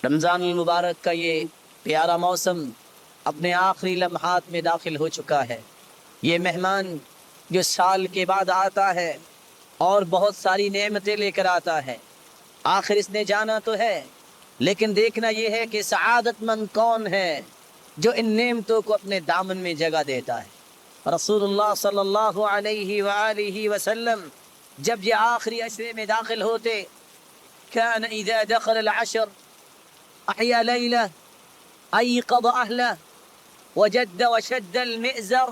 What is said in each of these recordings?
رمضان المبارک کا یہ پیارا موسم اپنے آخری لمحات میں داخل ہو چکا ہے۔ یہ مہمان جو سال کے بعد آتا ہے اور بہت ساری نعمتیں لے کر آتا ہے، آخر اس نے جانا تو ہے، لیکن دیکھنا یہ ہے کہ سعادت مند کون ہے جو ان نعمتوں کو اپنے دامن میں جگہ دیتا ہے۔ رسول اللہ صلی اللہ علیہ وآلہ وسلم جب یہ آخری عشرے میں داخل ہوتے، كان اذا دخل العشر احیا لیلہ ایقظ اہلہ وجد وشد المئزر۔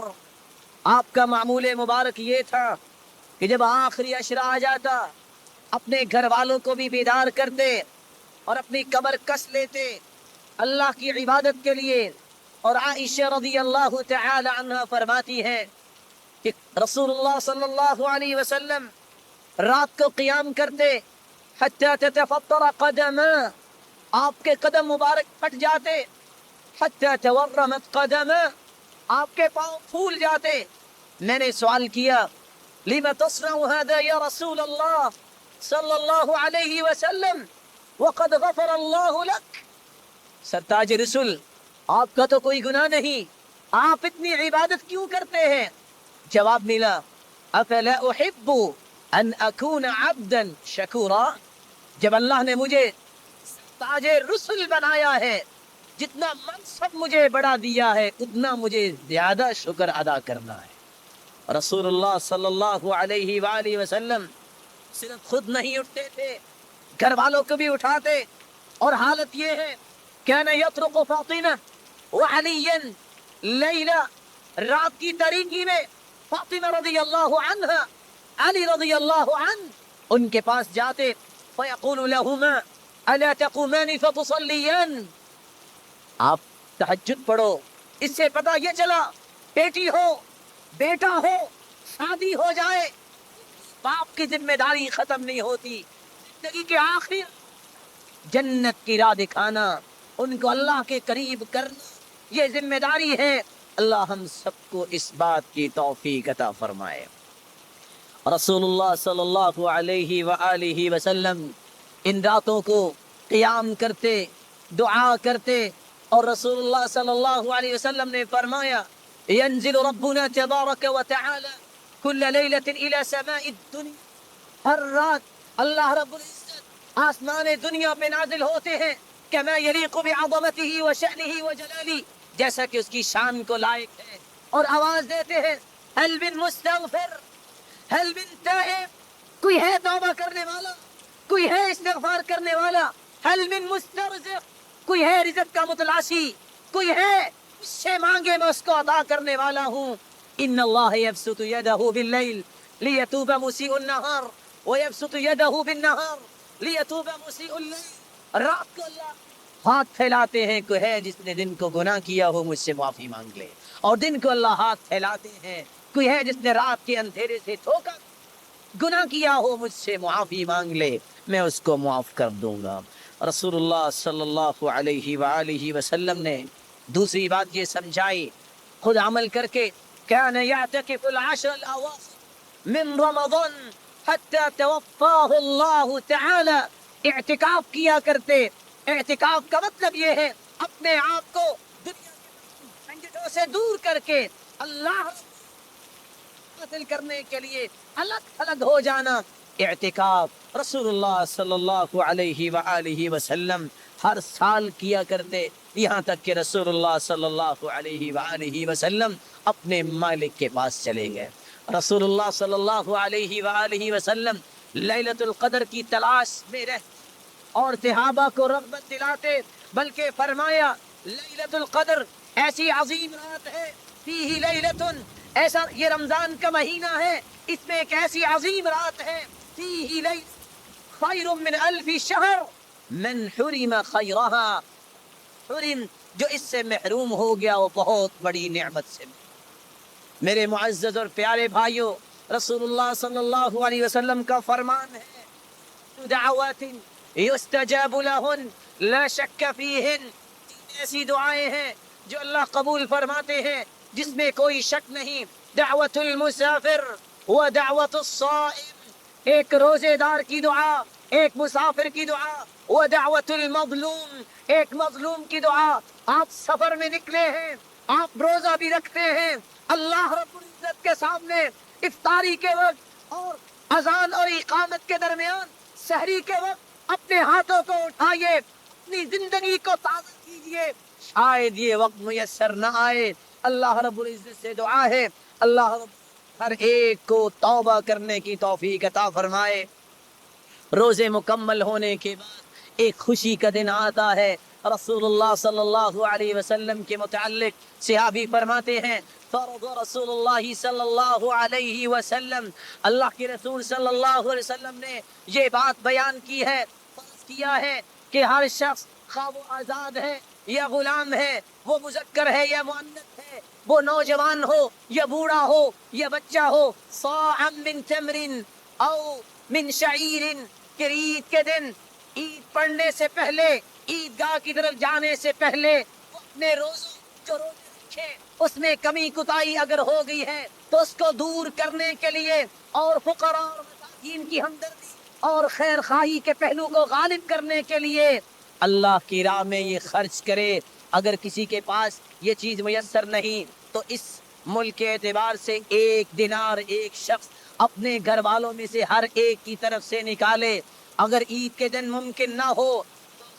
آپ کا معمول مبارک یہ تھا کہ جب آخری عشرہ آ جاتا اپنے گھر والوں کو بھی بیدار کرتے اور اپنی کمر کس لیتے اللہ کی عبادت کے لیے۔ اور عائشہ رضی اللہ تعالی عنہ فرماتی ہے کہ رسول اللہ صلی اللہ علیہ وسلم رات کو قیام کرتے حتی تتفطر قدما، آپ کے قدم مبارک پھٹ جاتے، حتی تورمت قدما، آپ کے پاؤں پھول جاتے۔ میں نے سوال کیا لما تصنع هذا یا رسول اللہ صلی اللہ علیہ وسلم وقد غفر اللہ لک۔ سرتاج رسول، آپ کا تو کوئی گناہ نہیں، آپ اتنی عبادت کیوں کرتے ہیں؟ جواب ملا افلا احب ان اکون عبدا شکورا۔ جب اللہ نے مجھے تاج رسول بنایا ہے، جتنا منصب مجھے بڑا دیا ہے اتنا مجھے زیادہ شکر ادا کرنا ہے۔ رسول اللہ صلی اللہ علیہ وآلہ وسلم صرف خود نہیں اٹھتے تھے، گھر والوں کو بھی اٹھاتے، اور حالت یہ ہے کان یطرق فاطمہ وعلیا لیلا، رات کی تاریکی میں فاطمہ رضی اللہ عنہ، علی رضی اللہ عنہ ان کے پاس جاتے، فیقول لہما الا تقومان فتصلیان، آپ تہجد پڑھو۔ اس سے پتہ یہ چلا بیٹی ہو بیٹا ہو شادی ہو جائے باپ کی ذمہ داری ختم نہیں ہوتی، زندگی کے آخر جنت کی راہ دکھانا، ان کو اللہ کے قریب کرنا، یہ ذمہ داری ہے۔ اللہ ہم سب کو اس بات کی توفیق عطا فرمائے۔ رسول اللہ صلی اللہ علیہ وآلہ وسلم ان راتوں کو قیام کرتے، دعا کرتے، اور رسول اللہ صلی اللہ علیہ وسلم نے فرمایا ينزل ربنا تبارک وتعالی كل لیلۃ الى سماء الدنیا، ہر رات اللہ رب العزت آسمان دنیا پہ نازل ہوتے ہیں، كما يليق بعظمته وشأنه وجلاله، جیسا کہ اس کی شان کو لائق ہے، اور آواز دیتے ہیں هل من مستغفر هل من تائب، کوئی ہے توبہ کرنے والا، کوئی ہے استغفار کرنے والا، هل من مسترزق، کوئی ہے رزق کا متلاشی، کوئی ہے اس سے مانگے میں اس کو عطا کرنے والا ہوں۔ ان اللہ یبسط یدہ باللیل لیتوب مسیء النہار ویبسط یدہ بالنہار لیتوب مسیء اللیل، رات کو اللہ ہاتھ پھیلاتے ہیں، کوئی ہے جس نے دن کو گناہ کیا ہو مجھ سے معافی مانگ لے، اور دن کو اللہ ہاتھ پھیلاتے ہیں، کوئی ہے جس نے رات کے اندھیرے سے ٹھوکر گناہ کیا ہو مجھ سے معافی مانگ لے، میں اس کو معاف کر دوں گا۔ رسول اللہ صلی اللہ علیہ وآلہ وسلم نے دوسری بات یہ سمجھائی، خود عمل کر کے، كان يعتكف العشر الأواخر من رمضان حتى توفاه اللہ تعالی، اعتکاف کیا کرتے۔ اعتکاف کا مطلب یہ ہے اپنے آپ کو دنیا کے جھنجھٹوں سے دور کر کے اللہ حاصل کرنے کے لیے الگ الگ ہو جانا۔ اعتکاف رسول اللہ صلی اللہ علیہ وآلہ وسلم ہر سال کیا کرتے، یہاں تک کہ رسول اللہ صلی اللہ علیہ وآلہ وسلم اپنے مالک کے پاس چلے گئے۔ رسول اللہ صلی اللہ علیہ وآلہ وسلم لیلۃ القدر کی تلاش میں رہ اور صحابہ کو رغبت دلاتے، بلکہ فرمایا لیلۃ القدر ایسی عظیم رات ہے، فیہ لیلۃ، ایسا یہ رمضان کا مہینہ ہے، اس میں ایک ایسی عظیم رات ہے، فیہ لیلۃ خیر من الف شہر من حرم خیرہا، حرم جو اس سے محروم ہو گیا وہ بہت بڑی نعمت سے۔ میرے معزز اور پیارے بھائیوں، رسول اللہ صلی اللہ علیہ وسلم کا فرمان ہے دعوات یستجاب لہن لا شک فیہن، ایسی دعائیں ہیں جو اللہ قبول فرماتے ہیں جس میں کوئی شک نہیں۔ دعوت المسافر و دعوت الصائم، ایک روزے دار کی دعا، ایک مسافر کی دعا، ودعوت المظلوم، ایک مظلوم کی دعا۔ آپ سفر میں نکلے ہیں، آپ روزہ بھی رکھتے ہیں، اللہ رب العزت کے سامنے افطاری کے وقت اور اذان اور اقامت کے درمیان سحری کے وقت اپنے ہاتھوں کو اٹھائیے، اپنی زندگی کو تازہ کیجیے، شاید یہ وقت میسر نہ آئے۔ اللہ رب العزت سے دعا ہے، اللہ رب ہر ایک کو توبہ کرنے کی توفیق عطا فرمائے۔ روزے مکمل ہونے کے بعد ایک خوشی کا دن آتا ہے۔ رسول اللہ صلی اللہ علیہ وسلم کے متعلق صحابی فرماتے ہیں، فرض رسول اللہ صلی اللہ علیہ وسلم، اللہ کے رسول صلی اللہ علیہ وسلم نے یہ بات بیان کی ہے، فرض کیا ہے کہ ہر شخص، خواہ وہ آزاد ہے یا غلام ہے، وہ مذکر ہے یا مؤنث ہے، وہ نوجوان ہو یا بوڑھا ہو یا بچہ ہو، صاعا من تمر او من شعیر، کہ عید کے دن، عید پڑھنے سے پہلے، عیدگاہ کی طرف جانے سے پہلے وہ اپنے روزوں جو روزے رکھے اس میں کمی کوتاہی اگر ہو گئی ہے تو اس کو دور کرنے کے لیے اور فقراء اور مساکین کی ہمدردی اور خیر خواہی کے پہلو کو غالب کرنے کے لیے اللہ کی راہ میں یہ خرچ کرے۔ اگر کسی کے پاس یہ چیز میسر نہیں تو اس ملک کے اعتبار سے ایک دینار ایک شخص اپنے گھر والوں میں سے ہر ایک کی طرف سے نکالے۔ اگر عید کے دن ممکن نہ ہو،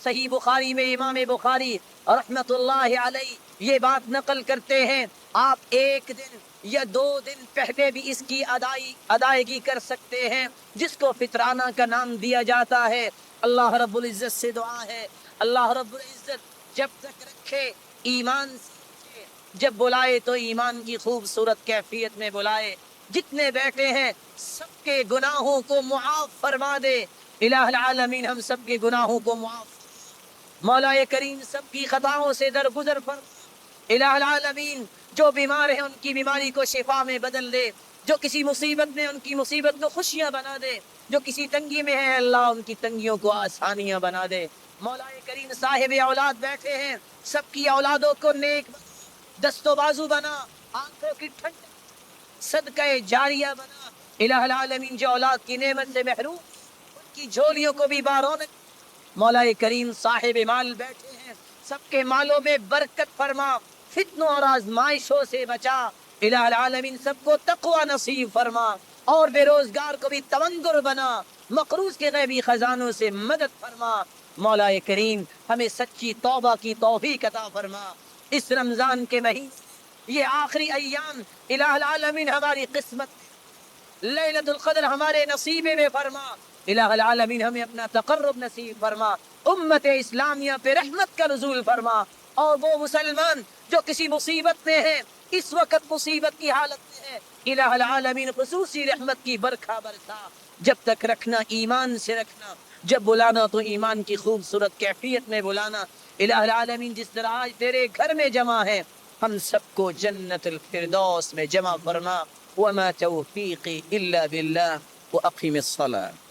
صحیح بخاری میں امام بخاری رحمت اللہ علیہ یہ بات نقل کرتے ہیں، آپ ایک دن یا 2 دن پہلے بھی اس کی ادائیگی کر سکتے ہیں، جس کو فطرانہ کا نام دیا جاتا ہے۔ اللہ رب العزت سے دعا ہے، اللہ رب العزت جب تک رکھے ایمان سے رکھے، جب بلائے تو ایمان کی خوبصورت کیفیت میں بلائے۔ جتنے بیٹھے ہیں سب کے گناہوں کو معاف فرما دے، الہ العالمین ہم سب کے گناہوں کو معاف، مولا کریم سب کی خطاؤں سے درگزر فرما، الہ العالمین جو بیمار ہیں ان کی بیماری کو شفا میں بدل دے، جو کسی مصیبت میں ان کی مصیبت کو خوشیاں بنا دے، جو کسی تنگی میں ہے اللہ ان کی تنگیوں کو آسانیاں بنا دے۔ مولا کریم صاحب اولاد بیٹھے ہیں، سب کی اولادوں کو نیک دست و بازو بنا، آنکھوں کی ٹھنڈ صدقہ جاریہ بنا، الہ العالمین جو اولاد کی نعمت سے محروم ان کی جھولیوں کو بھی بارونق۔ مولا کریم صاحب مال بیٹھے ہیں، سب کے مالوں میں برکت فرما، فتنوں اور آزمائشوں سے بچا، الہ العالمین سب کو تقوی نصیب فرما، اور بے روزگار کو بھی تونگر بنا، مقروض کے غیبی خزانوں سے مدد فرما۔ مولا کریم ہمیں سچی توبہ کی توفیق عطا فرما۔ اس رمضان کے مہینے یہ آخری ایام الہ العالمین ہماری قسمت لیلۃ القدر ہمارے نصیبے میں فرما، الہ العالمین ہمیں اپنا تقرب نصیب فرما، امت اسلامیہ پہ رحمت کا نزول فرما، اور وہ مسلمان جو کسی مصیبت میں ہیں، اس وقت مصیبت کی حالت میں ہے، الہ العالمین خصوصی رحمت کی برکھا برسا۔ جب تک رکھنا ایمان سے رکھنا، جب بلانا تو ایمان کی خوبصورت کیفیت میں بلانا، الہ العالمین جس طرح آج تیرے گھر میں جمع ہے ہم سب کو جنت الفردوس میں جمع فرما۔ وما توفیقی الا باللہ، واقم الصلاۃ۔